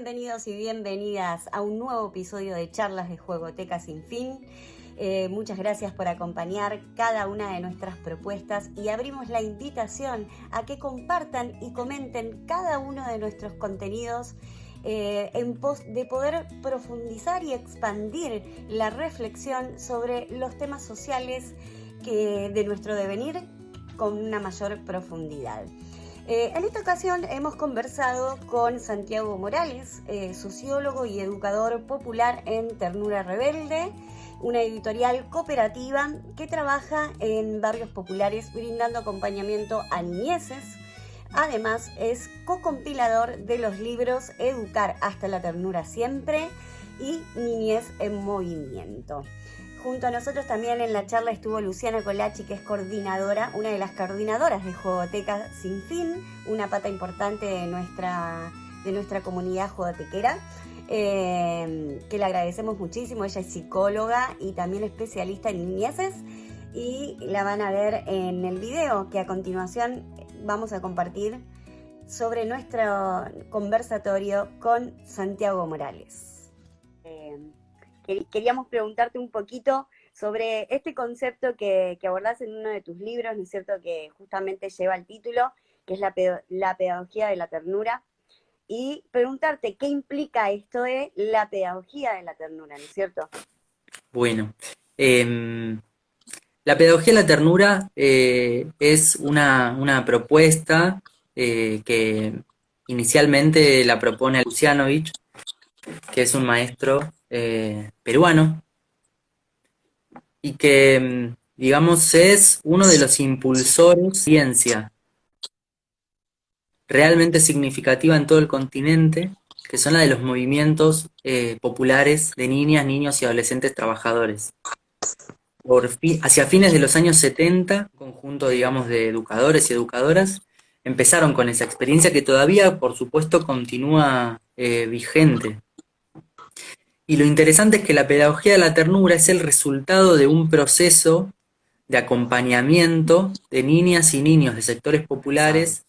bienvenidos y bienvenidas a un nuevo episodio de Charlas de Juegoteca Sin Fin. Muchas gracias por acompañar cada una de nuestras propuestas y abrimos la invitación a que compartan y comenten cada uno de nuestros contenidos en pos de poder profundizar y expandir la reflexión sobre los temas sociales de nuestro devenir con una mayor profundidad. En esta ocasión hemos conversado con Santiago Morales, sociólogo y educador popular en Ternura Rebelde, una editorial cooperativa que trabaja en barrios populares brindando acompañamiento a niñeces. Además, es co-compilador de los libros Educar hasta la ternura siempre y Niñez en movimiento. Junto a nosotros también en la charla estuvo Luciana Colachi, que es coordinadora, una de las coordinadoras de Juegoteca Sin Fin, una pata importante de nuestra comunidad juegotequera, que le agradecemos muchísimo. Ella es psicóloga y también especialista en niñeces, y la van a ver en el video que a continuación vamos a compartir sobre nuestro conversatorio con Santiago Morales. Queríamos preguntarte un poquito sobre este concepto que abordás en uno de tus libros, ¿no es cierto?, que justamente lleva el título, que es la pedagogía de la ternura, y preguntarte qué implica esto de la pedagogía de la ternura, ¿no es cierto? Bueno, la pedagogía de la ternura es una propuesta que inicialmente la propone Lucianovich, que es un maestro peruano y que, digamos, es uno de los impulsores de ciencia realmente significativa en todo el continente, que son la de los movimientos populares de niñas, niños y adolescentes trabajadores. Hacia fines de los años 70, un conjunto, digamos, de educadores y educadoras empezaron con esa experiencia que todavía, por supuesto, continúa vigente. Y lo interesante es que la pedagogía de la ternura es el resultado de un proceso de acompañamiento de niñas y niños de sectores populares.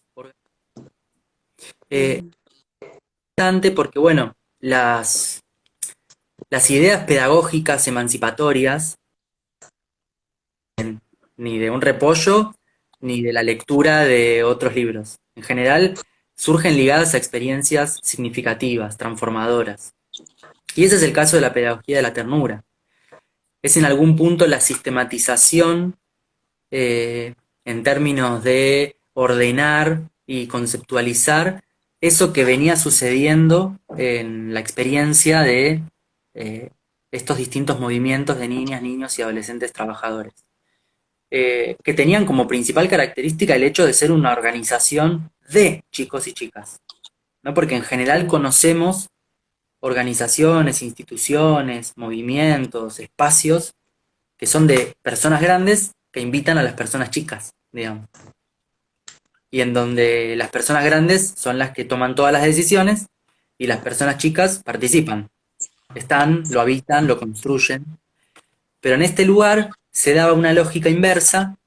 Importante porque, bueno, las ideas pedagógicas emancipatorias, ni de un repollo, ni de la lectura de otros libros. En general, surgen ligadas a experiencias significativas, transformadoras. Y ese es el caso de la pedagogía de la ternura. Es en algún punto la sistematización en términos de ordenar y conceptualizar eso que venía sucediendo en la experiencia de estos distintos movimientos de niñas, niños y adolescentes trabajadores. Que tenían como principal característica el hecho de ser una organización de chicos y chicas, ¿no? Porque en general conocemos organizaciones, instituciones, movimientos, espacios que son de personas grandes que invitan a las personas chicas, digamos. Y en donde las personas grandes son las que toman todas las decisiones y las personas chicas participan. Están, lo habitan, lo construyen. Pero en este lugar se daba una lógica inversa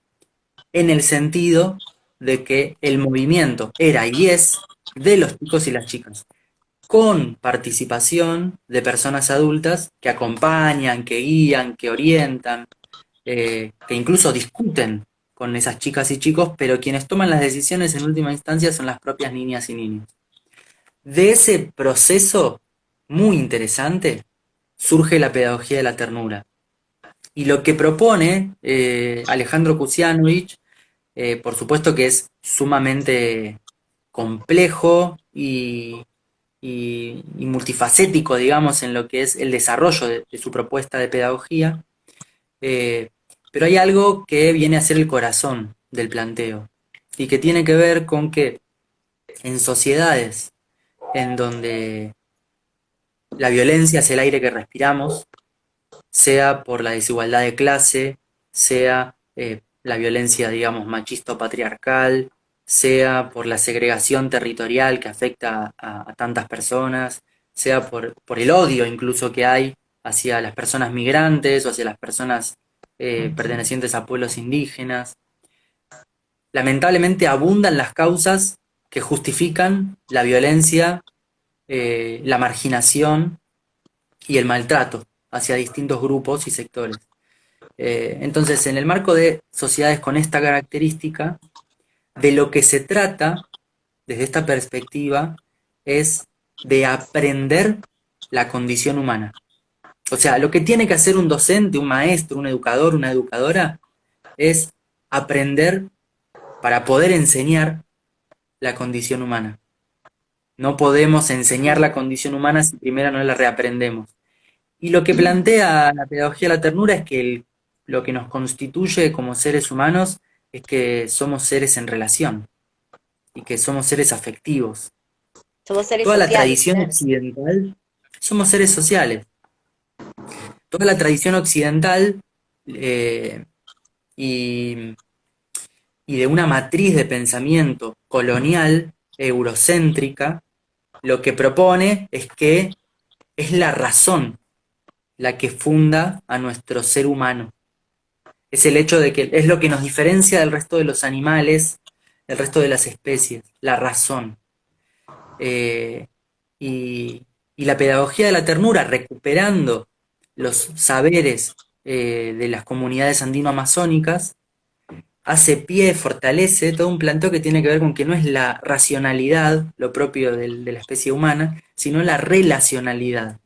en el sentido de que el movimiento era y es de los chicos y las chicas, con participación de personas adultas que acompañan, que guían, que orientan, que incluso discuten con esas chicas y chicos, pero quienes toman las decisiones en última instancia son las propias niñas y niños. De ese proceso muy interesante surge la pedagogía de la ternura. Y lo que propone Alejandro Kusianovich, por supuesto que es sumamente complejo y multifacético, digamos, en lo que es el desarrollo de su propuesta de pedagogía, pero hay algo que viene a ser el corazón del planteo y que tiene que ver con que en sociedades en donde la violencia es el aire que respiramos, sea por la desigualdad de clase, sea la violencia, digamos, machista o patriarcal, sea por la segregación territorial que afecta a tantas personas, sea por el odio incluso que hay hacia las personas migrantes o hacia las personas pertenecientes a pueblos indígenas. Lamentablemente abundan las causas que justifican la violencia la marginación y el maltrato hacia distintos grupos y sectores. Entonces, en el marco de sociedades con esta característica, de lo que se trata, desde esta perspectiva, es de aprender la condición humana. O sea, lo que tiene que hacer un docente, un maestro, un educador, una educadora, es aprender para poder enseñar la condición humana. No podemos enseñar la condición humana si primero no la reaprendemos. Y lo que plantea la pedagogía de la ternura es que lo que nos constituye como seres humanos es que somos seres en relación y que somos seres afectivos. Somos seres Toda la sociales, tradición claro. occidental, somos seres sociales. Toda la tradición occidental eh, y, y de una matriz de pensamiento colonial, eurocéntrica, lo que propone es que es la razón la que funda a nuestro ser humano. Es el hecho de que es lo que nos diferencia del resto de los animales, del resto de las especies, la razón. Eh, y, y la pedagogía de la ternura, recuperando los saberes de las comunidades andino-amazónicas, hace pie, fortalece todo un planteo que tiene que ver con que no es la racionalidad lo propio de la especie humana, sino la relacionalidad.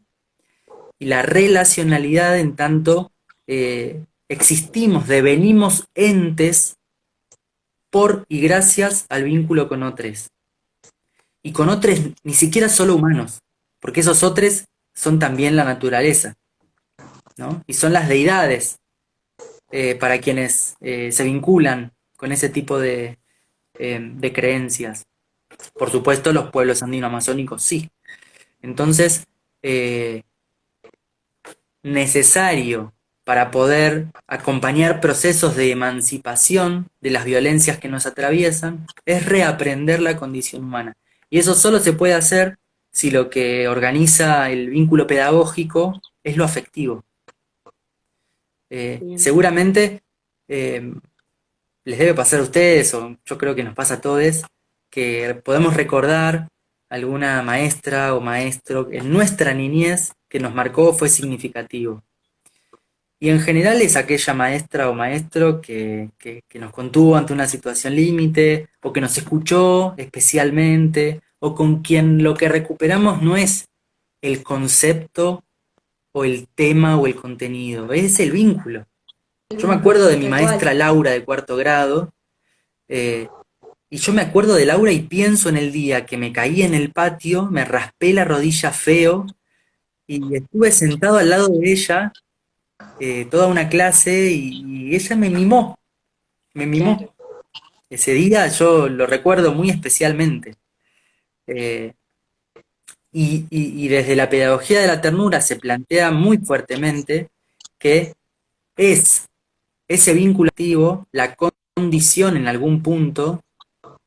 Y la relacionalidad en tanto existimos, devenimos entes por y gracias al vínculo con otros. Y con otros ni siquiera solo humanos, porque esos otros son también la naturaleza, ¿no? Y son las deidades para quienes se vinculan con ese tipo de creencias. Por supuesto, los pueblos andino-amazónicos sí. Entonces, eh, necesario para poder acompañar procesos de emancipación de las violencias que nos atraviesan es reaprender la condición humana. Y eso solo se puede hacer si lo que organiza el vínculo pedagógico es lo afectivo. Bien. Seguramente eh, les debe pasar a ustedes, o yo creo que nos pasa a todos, que podemos recordar alguna maestra o maestro en nuestra niñez que nos marcó, fue significativo. Y en general es aquella maestra o maestro que nos contuvo ante una situación límite, o que nos escuchó especialmente, o con quien lo que recuperamos no es el concepto o el tema o el contenido, es el vínculo. El Yo me vínculo, acuerdo de mi tal cual. maestra Laura de cuarto grado, eh, y yo me acuerdo de Laura y pienso en el día que me caí en el patio, me raspé la rodilla feo y estuve sentado al lado de ella toda una clase y ella me mimó, me mimó. Claro. Ese día yo lo recuerdo muy especialmente. Eh, y desde la pedagogía de la ternura se plantea muy fuertemente que es ese vínculo activo la condición en algún punto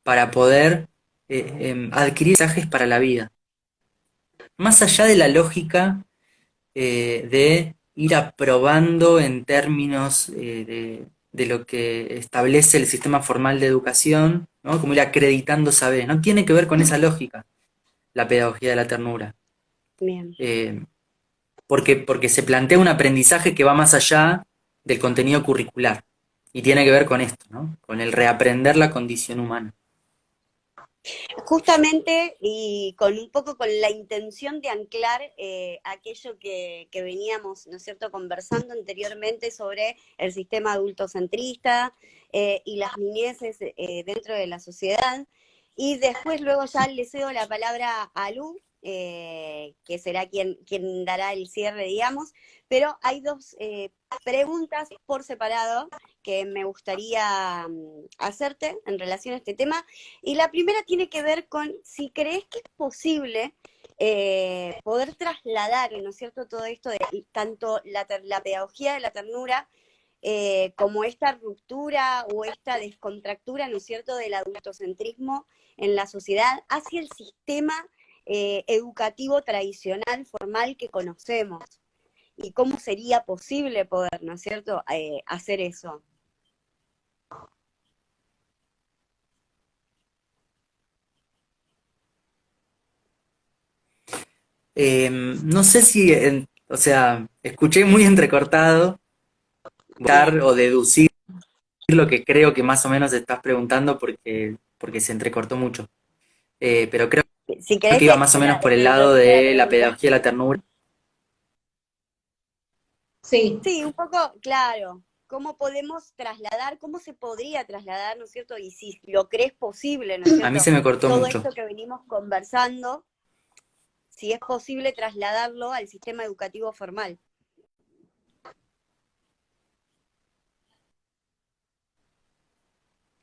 para poder adquirir mensajes para la vida. Más allá de la lógica de ir aprobando en términos de lo que establece el sistema formal de educación, ¿no? Como ir acreditando saberes. No tiene que ver con esa lógica la pedagogía de la ternura. Bien. Eh, porque se plantea un aprendizaje que va más allá del contenido curricular. Y tiene que ver con esto, ¿no? Con el reaprender la condición humana. Justamente y con un poco con la intención de anclar aquello que veníamos, ¿no es cierto?, conversando anteriormente sobre el sistema adultocentrista y las niñeces dentro de la sociedad. Y después luego ya le cedo la palabra a Lu, que será quien dará el cierre, digamos, pero hay dos preguntas por separado que me gustaría hacerte en relación a este tema. Y la primera tiene que ver con si crees que es posible poder trasladar, ¿no es cierto?, todo esto de tanto la pedagogía de la ternura como esta ruptura o esta descontractura, ¿no es cierto?, del adultocentrismo en la sociedad hacia el sistema educativo tradicional, formal que conocemos. Y cómo sería posible poder, ¿no es cierto?, hacer eso. No sé si, o sea, escuché muy entrecortado Bien. o deducir lo que creo que más o menos estás preguntando porque se entrecortó mucho. Pero creo Si que querés iba más o menos por el te lado repito la de la pregunta. pedagogía de la ternura. Sí, Sí, un poco, claro. ¿Cómo podemos trasladar, cómo se podría trasladar, ¿no es cierto? Y si lo crees posible, ¿no es A mí cierto? se me cortó Todo mucho. esto que venimos conversando, si es posible trasladarlo al sistema educativo formal.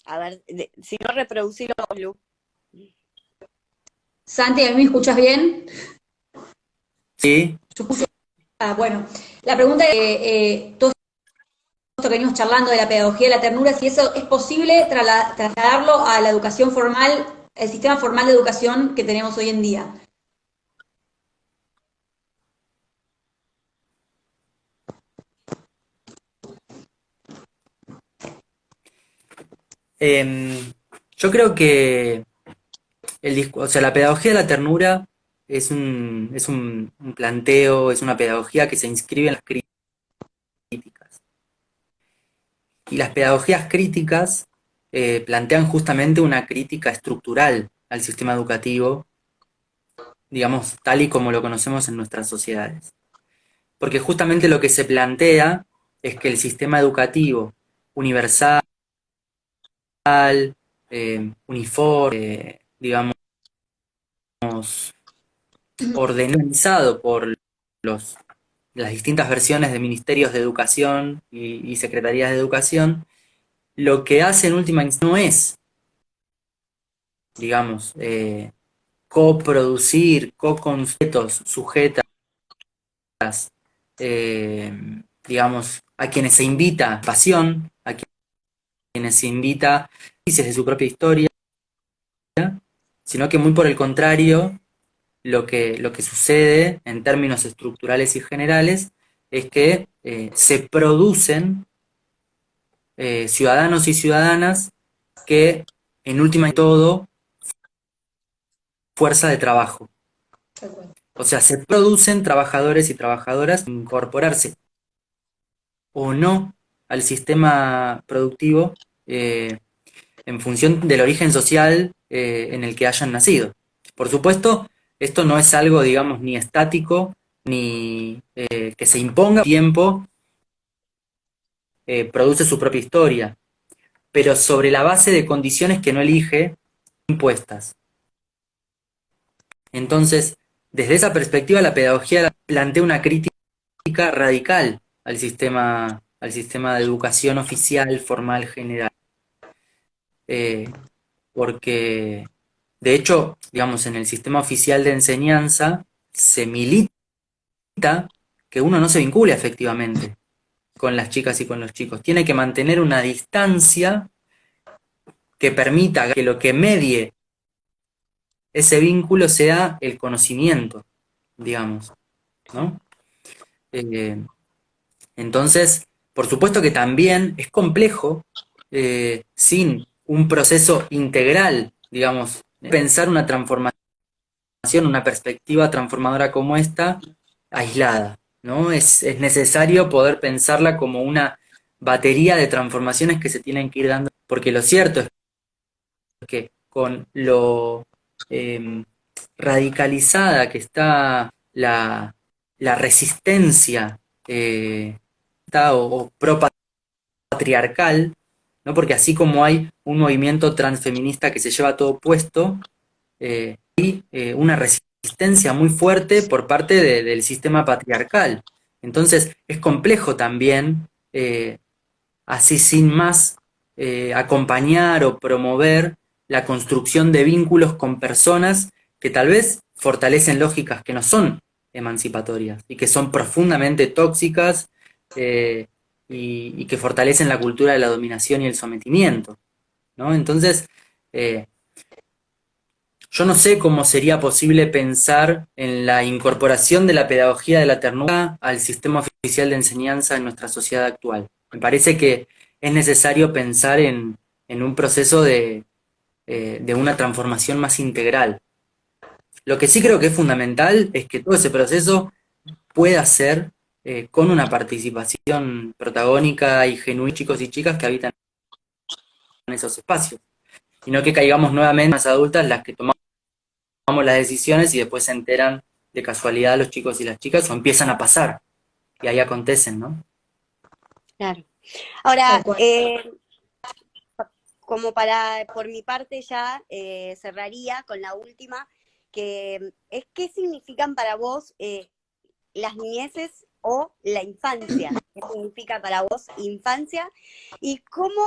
A ver, si no reproducirlo, Lu. Santi, ¿a mí me escuchas bien? Sí, Bueno, la pregunta es, todo esto que venimos charlando de la pedagogía de la ternura, si eso es posible trasladarlo a la educación formal, el sistema formal de educación que tenemos hoy en día. em, yo creo que o sea, la pedagogía de la ternura es un planteo, es una pedagogía que se inscribe en las críticas. Y las pedagogías críticas plantean justamente una crítica estructural al sistema educativo, digamos, tal y como lo conocemos en nuestras sociedades. Porque justamente lo que se plantea es que el sistema educativo universal, uniforme, digamos, organizado por los, las distintas versiones de ministerios de educación y secretarías de educación, lo que hace en última instancia no es, digamos, coproducir, co-conceptos sujetas, eh, digamos, a quienes se invita pasión, a quienes se invita de su propia historia, sino que muy por el contrario, lo que sucede en términos estructurales y generales es que se producen ciudadanos y ciudadanas que, en última y todo, fuerza de trabajo. O sea, se producen trabajadores y trabajadoras incorporarse o no al sistema productivo eh, en función del origen social en el que hayan nacido. Por supuesto, esto no es algo, digamos, ni estático, ni que se imponga tiempo, produce su propia historia, pero sobre la base de condiciones que no elige, impuestas. Entonces, desde esa perspectiva, la pedagogía plantea una crítica radical al sistema de educación oficial, formal, general. Porque, de hecho, digamos, en el sistema oficial de enseñanza se milita que uno no se vincule efectivamente con las chicas y con los chicos. Tiene que mantener una distancia que permita que lo que medie ese vínculo sea el conocimiento, digamos, ¿no? Eh, entonces, por supuesto que también es complejo, sin un proceso integral, digamos, pensar una transformación, una perspectiva transformadora como esta, aislada, ¿no? Es necesario poder pensarla como una batería de transformaciones que se tienen que ir dando, porque lo cierto es que con lo eh, radicalizada que está la resistencia o pro-patriarcal, ¿no? Porque así como hay un movimiento transfeminista que se lleva todo puesto, hay una resistencia muy fuerte por parte del sistema patriarcal. Entonces es complejo también, así sin más, acompañar o promover la construcción de vínculos con personas que tal vez fortalecen lógicas que no son emancipatorias y que son profundamente tóxicas, eh, y que fortalecen la cultura de la dominación y el sometimiento, ¿no? Entonces, eh, yo no sé cómo sería posible pensar en la incorporación de la pedagogía de la ternura al sistema oficial de enseñanza en nuestra sociedad actual. Me parece que es necesario pensar en un proceso de una transformación más integral. Lo que sí creo que es fundamental es que todo ese proceso pueda ser con una participación protagónica y genuina de chicos y chicas que habitan en esos espacios, y no que caigamos nuevamente las adultas las que tomamos las decisiones y después se enteran de casualidad los chicos y las chicas o empiezan a pasar y ahí acontecen, ¿no? Claro. Tal Ahora, cual. como para, por mi parte ya cerraría con la última, que es qué significan para vos las niñeces o la infancia. ¿Qué significa para vos infancia? ¿Y cómo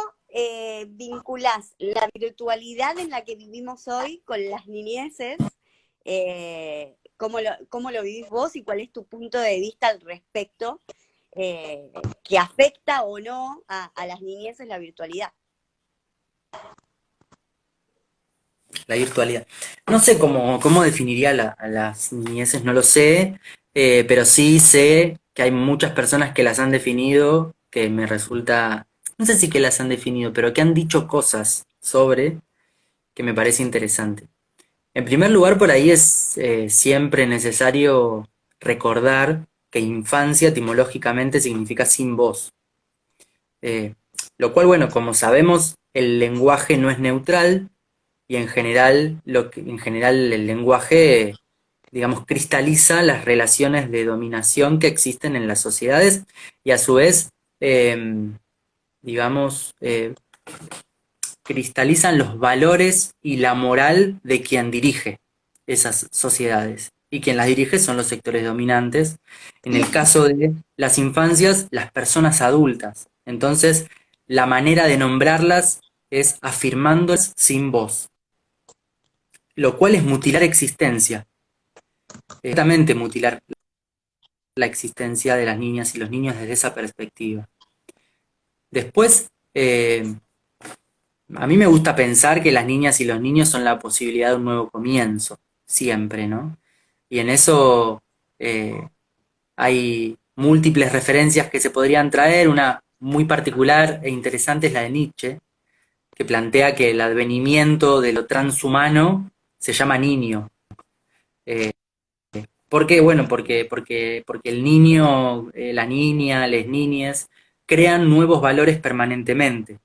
vinculás la virtualidad en la que vivimos hoy con las niñeces? ¿Cómo lo vivís vos y cuál es tu punto de vista al respecto? Que afecta o no a las niñeces la virtualidad. La virtualidad. No sé cómo definiría a las niñeces, no lo sé, pero sí sé que hay muchas personas que las han definido, que me resulta, no sé si que las han definido, pero que han dicho cosas sobre que me parece interesante. En primer lugar, por ahí es siempre necesario recordar que infancia etimológicamente significa sin voz. Eh, lo cual, bueno, como sabemos, el lenguaje no es neutral y en general el lenguaje, digamos, cristaliza las relaciones de dominación que existen en las sociedades y a su vez, digamos, cristalizan los valores y la moral de quien dirige esas sociedades. Y quien las dirige son los sectores dominantes. En el caso de las infancias, las personas adultas. Entonces, la manera de nombrarlas es afirmándolas sin voz, lo cual es mutilar existencia. Exactamente mutilar la existencia de las niñas y los niños desde esa perspectiva. Después, a mí me gusta pensar que las niñas y los niños son la posibilidad de un nuevo comienzo, siempre, ¿no? Y en eso hay múltiples referencias que se podrían traer. Una muy particular e interesante es la de Nietzsche, que plantea que el advenimiento de lo transhumano se llama niño. Eh, ¿Por qué? Bueno, porque el niño, la niña, las niñas crean nuevos valores permanentemente.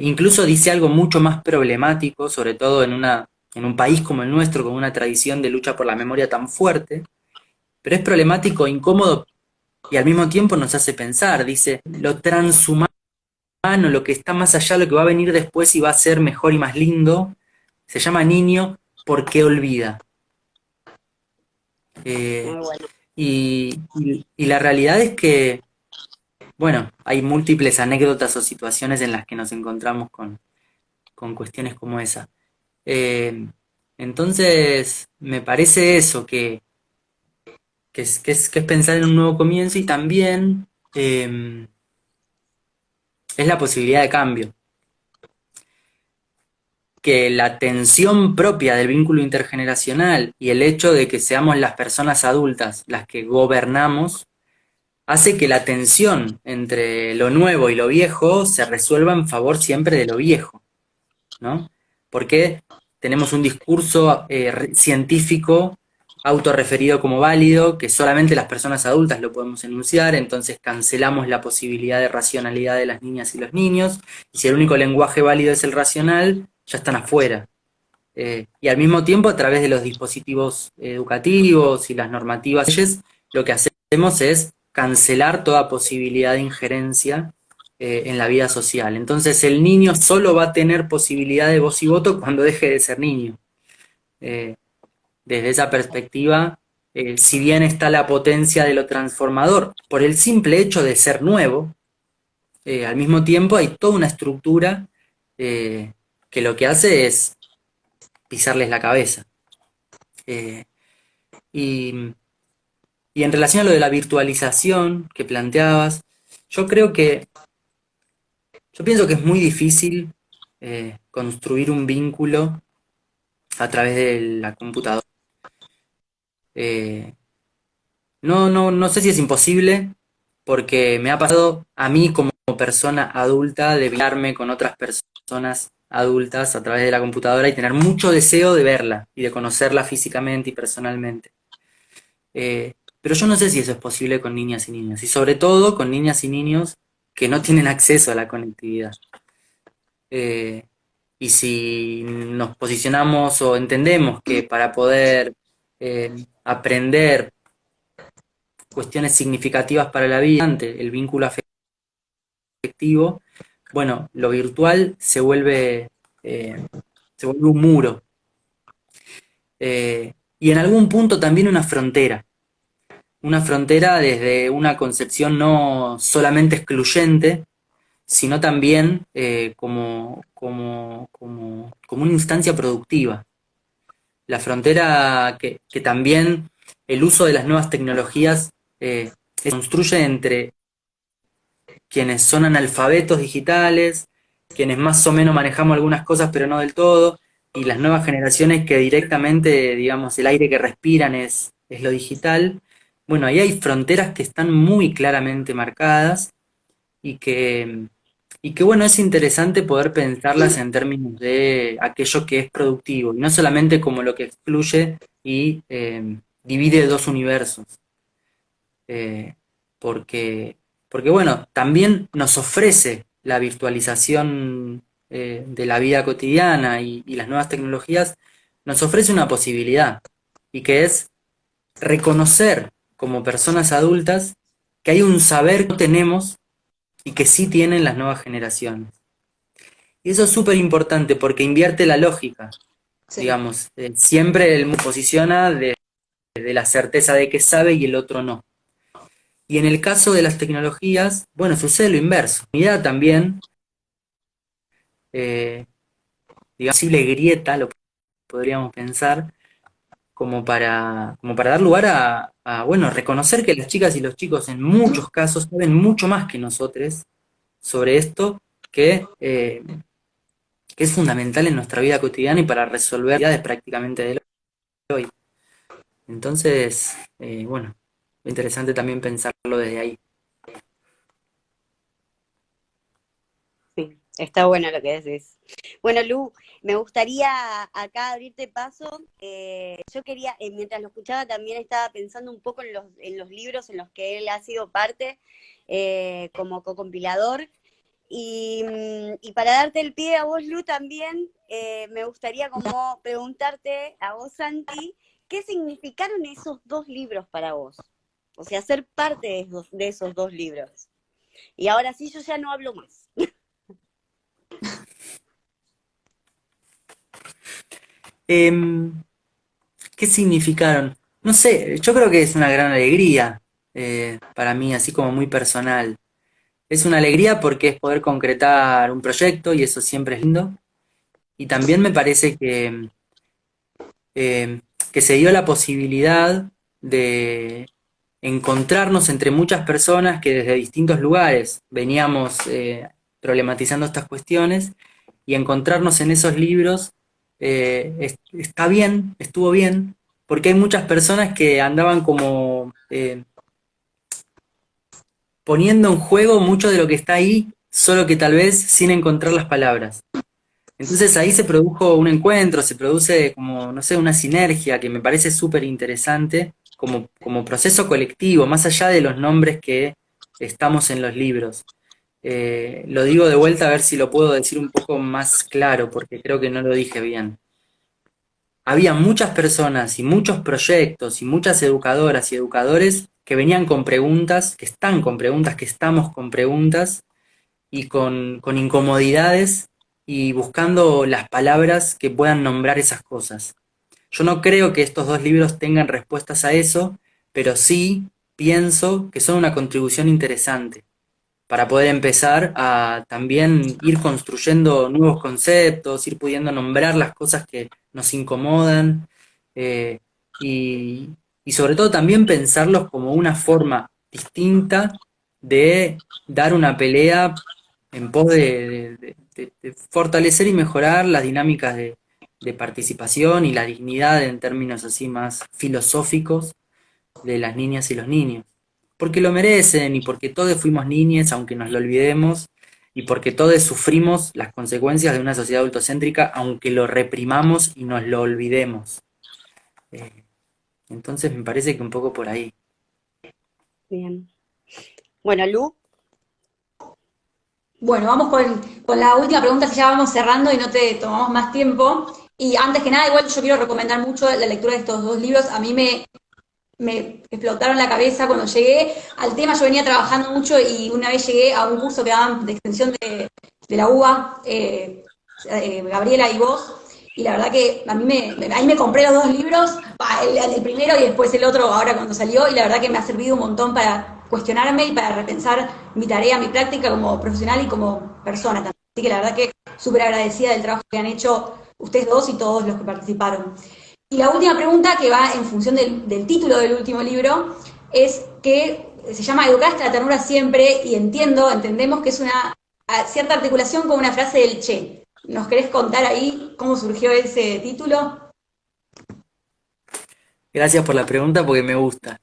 Incluso dice algo mucho más problemático, sobre todo en un país como el nuestro, con una tradición de lucha por la memoria tan fuerte, pero es problemático, incómodo y al mismo tiempo nos hace pensar. Dice, lo transhumano, lo que está más allá, lo que va a venir después y va a ser mejor y más lindo, se llama niño porque olvida. Muy Eh, bueno. y la realidad es que, bueno, hay múltiples anécdotas o situaciones en las que nos encontramos con cuestiones como esa. Eh, entonces, me parece eso, que es pensar en un nuevo comienzo y también es la posibilidad de cambio. Que la tensión propia del vínculo intergeneracional y el hecho de que seamos las personas adultas las que gobernamos hace que la tensión entre lo nuevo y lo viejo se resuelva en favor siempre de lo viejo, ¿no? Porque tenemos un discurso científico autorreferido como válido, que solamente las personas adultas lo podemos enunciar, entonces cancelamos la posibilidad de racionalidad de las niñas y los niños, y si el único lenguaje válido es el racional, ya están afuera. Y al mismo tiempo, a través de los dispositivos educativos y las normativas, lo que hacemos es cancelar toda posibilidad de injerencia en la vida social. Entonces el niño solo va a tener posibilidad de voz y voto cuando deje de ser niño. Eh, Desde esa perspectiva, si bien está la potencia de lo transformador, por el simple hecho de ser nuevo, al mismo tiempo hay toda una estructura que lo que hace es pisarles la cabeza. Eh, y, y en relación a lo de la virtualización que planteabas, yo creo que, yo pienso que es muy difícil construir un vínculo a través de la computadora. Eh, no sé si es imposible, porque me ha pasado a mí como persona adulta de vincularme con otras personas adultas a través de la computadora y tener mucho deseo de verla y de conocerla físicamente y personalmente. Pero yo no sé si eso es posible con niñas y niños, y sobre todo con niñas y niños que no tienen acceso a la conectividad. Eh, y si nos posicionamos o entendemos que para poder aprender cuestiones significativas para la vida, el vínculo afectivo, bueno, lo virtual se vuelve un muro. Y en algún punto también una frontera desde una concepción no solamente excluyente, sino también como una instancia productiva. La frontera que también el uso de las nuevas tecnologías se construye entre quienes son analfabetos digitales, quienes más o menos manejamos algunas cosas pero no del todo, y las nuevas generaciones que directamente, digamos, el aire que respiran es lo digital. Bueno, ahí hay fronteras que están muy claramente marcadas y que bueno, es interesante poder pensarlas en términos de aquello que es productivo, y no solamente como lo que excluye y divide dos universos. Eh, porque, porque bueno, también nos ofrece la virtualización de la vida cotidiana y las nuevas tecnologías, nos ofrece una posibilidad, y que es reconocer como personas adultas que hay un saber que no tenemos y que sí tienen las nuevas generaciones. Y eso es súper importante porque invierte la lógica, Sí. digamos. Siempre el posiciona de la certeza de que sabe y el otro no. Y en el caso de las tecnologías, bueno, sucede lo inverso. La unidad también, eh, digamos, posible grieta, lo podríamos pensar, como para dar lugar bueno, reconocer que las chicas y los chicos en muchos casos saben mucho más que nosotros sobre esto que es fundamental en nuestra vida cotidiana y para resolver actividades prácticamente de hoy. Entonces, bueno, interesante también pensarlo desde ahí. Sí, está bueno lo que decís. Bueno, Lu, me gustaría acá abrirte paso. Yo quería, mientras lo escuchaba, también estaba pensando un poco en los libros en los que él ha sido parte como co-compilador. Y para darte el pie a vos, Lu, también me gustaría como preguntarte a vos, Santi, ¿qué significaron esos dos libros para vos? O sea, ser parte de esos dos libros. Y ahora sí, yo ya no hablo más. Em, ¿Qué significaron? No sé, yo creo que es una gran alegría para mí, así como muy personal. Es una alegría porque es poder concretar un proyecto y eso siempre es lindo. Y también me parece eh, que se dio la posibilidad de encontrarnos entre muchas personas que desde distintos lugares veníamos problematizando estas cuestiones, y encontrarnos en esos libros está bien, estuvo bien, porque hay muchas personas que andaban como poniendo en juego mucho de lo que está ahí, solo que tal vez sin encontrar las palabras. Entonces ahí se produjo un encuentro, se produce como, no sé, una sinergia que me parece súper interesante como proceso colectivo, más allá de los nombres que estamos en los libros. Lo digo de vuelta a ver si lo puedo decir un poco más claro, porque creo que no lo dije bien. Había muchas personas y muchos proyectos y muchas educadoras y educadores que venían con preguntas, que están con preguntas, que estamos con preguntas y con incomodidades y buscando las palabras que puedan nombrar esas cosas. Yo no creo que estos dos libros tengan respuestas a eso, pero sí pienso que son una contribución interesante para poder empezar a también ir construyendo nuevos conceptos, ir pudiendo nombrar las cosas que nos incomodan eh, y, y sobre todo también pensarlos como una forma distinta de dar una pelea en pos de fortalecer y mejorar las dinámicas de participación y la dignidad en términos así más filosóficos de las niñas y los niños. Porque lo merecen y porque todos fuimos niñes, aunque nos lo olvidemos, y porque todos sufrimos las consecuencias de una sociedad adultocéntrica, aunque lo reprimamos y nos lo olvidemos. Entonces me parece que un poco por ahí. Bien. Bueno, Lu. Bueno, vamos con la última pregunta, si ya vamos cerrando y no te tomamos más tiempo. Y antes que nada, igual yo quiero recomendar mucho la lectura de estos dos libros. A mí me explotaron la cabeza cuando llegué al tema. Yo venía trabajando mucho y una vez llegué a un curso que daban de extensión de la UBA, Gabriela y vos, y la verdad que ahí me compré los dos libros, el primero y después el otro ahora cuando salió, y la verdad que me ha servido un montón para cuestionarme y para repensar mi tarea, mi práctica como profesional y como persona también. Así que la verdad que súper agradecida del trabajo que han hecho ustedes dos y todos los que participaron. Y la última pregunta, que va en función del título del último libro, es que se llama Educar hasta la ternura siempre, y entendemos que es una cierta articulación con una frase del Che. ¿Nos querés contar ahí cómo surgió ese título? Gracias por la pregunta porque me gusta.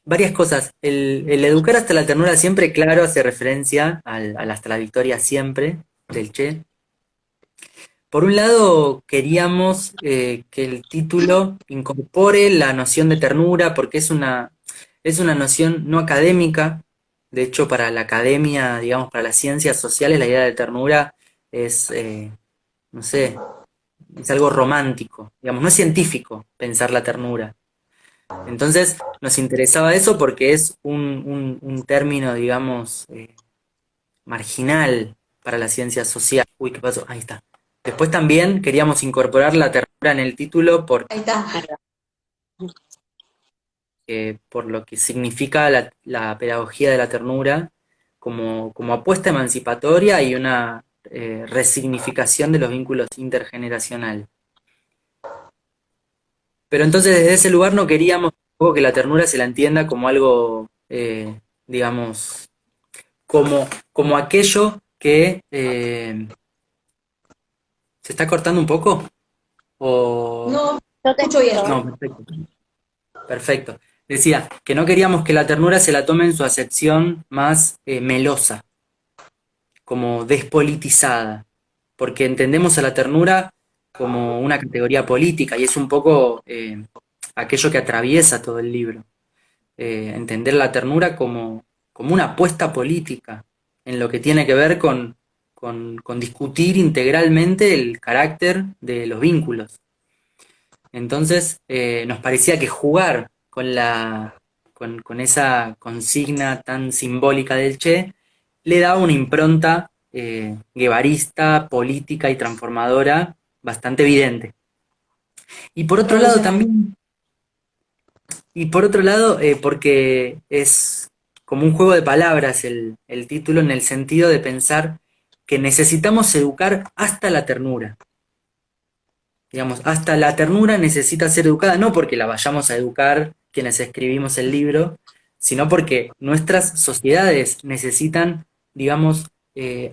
Varias cosas. El educar hasta la ternura siempre, claro, hace referencia al hasta la victoria siempre del Che. Por un lado, queríamos que el título incorpore la noción de ternura, porque es una noción no académica. De hecho, para la academia, digamos, para las ciencias sociales, la idea de ternura es, no sé, es algo romántico. Digamos, no es científico pensar la ternura. Entonces, nos interesaba eso porque es un término, digamos, marginal para la ciencia social. Uy, ¿qué pasó? Ahí está. Después también queríamos incorporar la ternura en el título Ahí está. por lo que significa la pedagogía de la ternura como apuesta emancipatoria y una resignificación de los vínculos intergeneracionales. Pero entonces desde ese lugar no queríamos tampoco que la ternura se la entienda como algo, digamos, como aquello que... ¿se está cortando un poco? ¿O... No, no te escucho bien. No, perfecto. Perfecto. Decía que no queríamos que la ternura se la tome en su acepción más melosa, como despolitizada, porque entendemos a la ternura como una categoría política y es un poco aquello que atraviesa todo el libro. Entender la ternura como una apuesta política en lo que tiene que ver con discutir integralmente el carácter de los vínculos. Entonces nos parecía que jugar con esa consigna tan simbólica del Che le daba una impronta guevarista, política y transformadora bastante evidente. Y por otro lado también, porque es como un juego de palabras el título, en el sentido de pensar que necesitamos educar hasta la ternura. Digamos, hasta la ternura necesita ser educada, no porque la vayamos a educar quienes escribimos el libro, sino porque nuestras sociedades necesitan, digamos,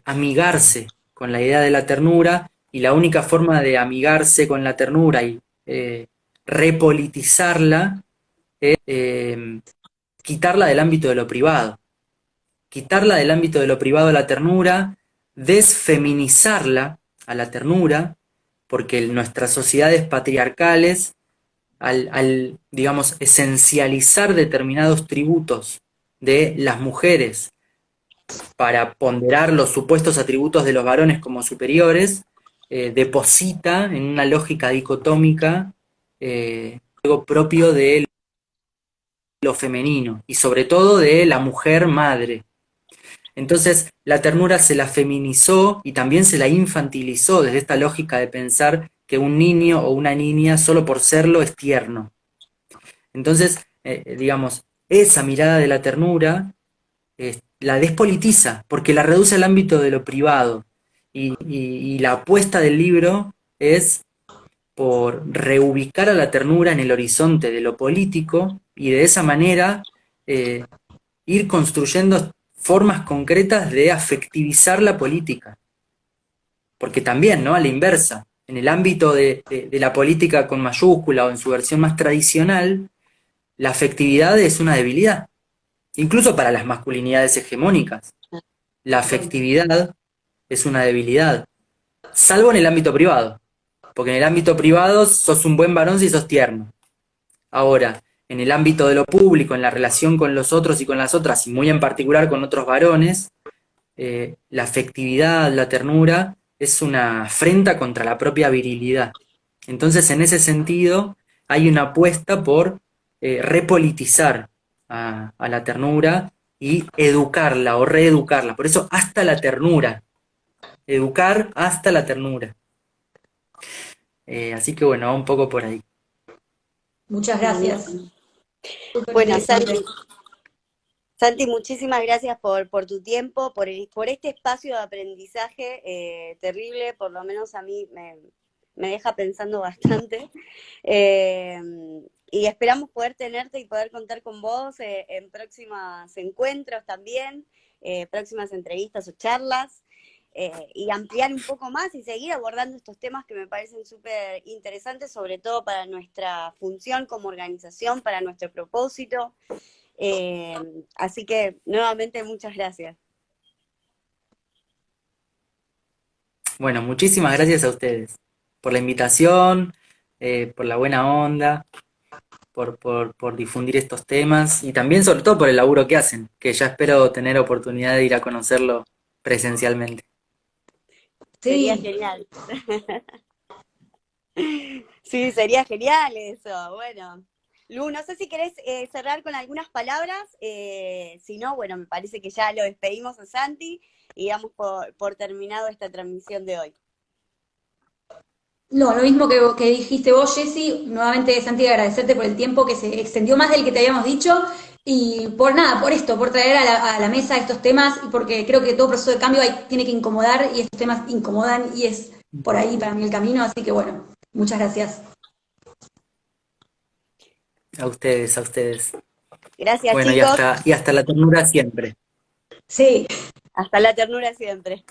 amigarse con la idea de la ternura, y la única forma de amigarse con la ternura y repolitizarla es quitarla del ámbito de lo privado. Quitarla del ámbito de lo privado a la ternura, desfeminizarla a la ternura, porque nuestras sociedades patriarcales, al digamos, esencializar determinados tributos de las mujeres para ponderar los supuestos atributos de los varones como superiores, deposita en una lógica dicotómica algo propio de lo femenino y sobre todo de la mujer madre. Entonces la ternura se la feminizó y también se la infantilizó desde esta lógica de pensar que un niño o una niña solo por serlo es tierno. Entonces, digamos, esa mirada de la ternura la despolitiza porque la reduce al ámbito de lo privado, y la apuesta del libro es por reubicar a la ternura en el horizonte de lo político y de esa manera ir construyendo formas concretas de afectivizar la política. Porque también, ¿no?, a la inversa, en el ámbito de la política con mayúscula o en su versión más tradicional, la afectividad es una debilidad. incluso para las masculinidades hegemónicas. La afectividad es una debilidad, salvo en el ámbito privado, porque en el ámbito privado sos un buen varón si sos tierno. Ahora, en el ámbito de lo público, en la relación con los otros y con las otras, y muy en particular con otros varones, la afectividad, la ternura, es una afrenta contra la propia virilidad. Entonces, en ese sentido, hay una apuesta por repolitizar a la ternura y educarla o reeducarla. Por eso, hasta la ternura. Educar hasta la ternura. Así que bueno, va un poco por ahí. Muchas gracias. Súper Bueno, interesante. Santi, muchísimas gracias por tu tiempo, por este espacio de aprendizaje terrible, por lo menos a mí me deja pensando bastante. Eh, y esperamos poder tenerte y poder contar con vos en próximos encuentros también, próximas entrevistas o charlas, y ampliar un poco más y seguir abordando estos temas que me parecen súper interesantes, sobre todo para nuestra función como organización, para nuestro propósito. Así que nuevamente muchas gracias. Bueno, muchísimas gracias a ustedes por la invitación, por la buena onda, por difundir estos temas y también sobre todo por el laburo que hacen, que ya espero tener oportunidad de ir a conocerlo presencialmente. Sería Sí, genial. Sí, sería genial eso. Bueno, Lu, no sé si querés cerrar con algunas palabras. Si no, bueno, me parece que ya lo despedimos a Santi y damos por terminado esta transmisión de hoy. no, lo mismo que dijiste vos, Jessy. Nuevamente, Santi, agradecerte por el tiempo que se extendió más del que te habíamos dicho y por nada, por esto, por traer a la mesa estos temas y porque creo que todo proceso de cambio tiene que incomodar y estos temas incomodan y es por ahí para mí el camino. Así que bueno, muchas gracias. A ustedes, a ustedes. Gracias, Bueno, chicos. y hasta la ternura siempre. Sí. Hasta la ternura siempre.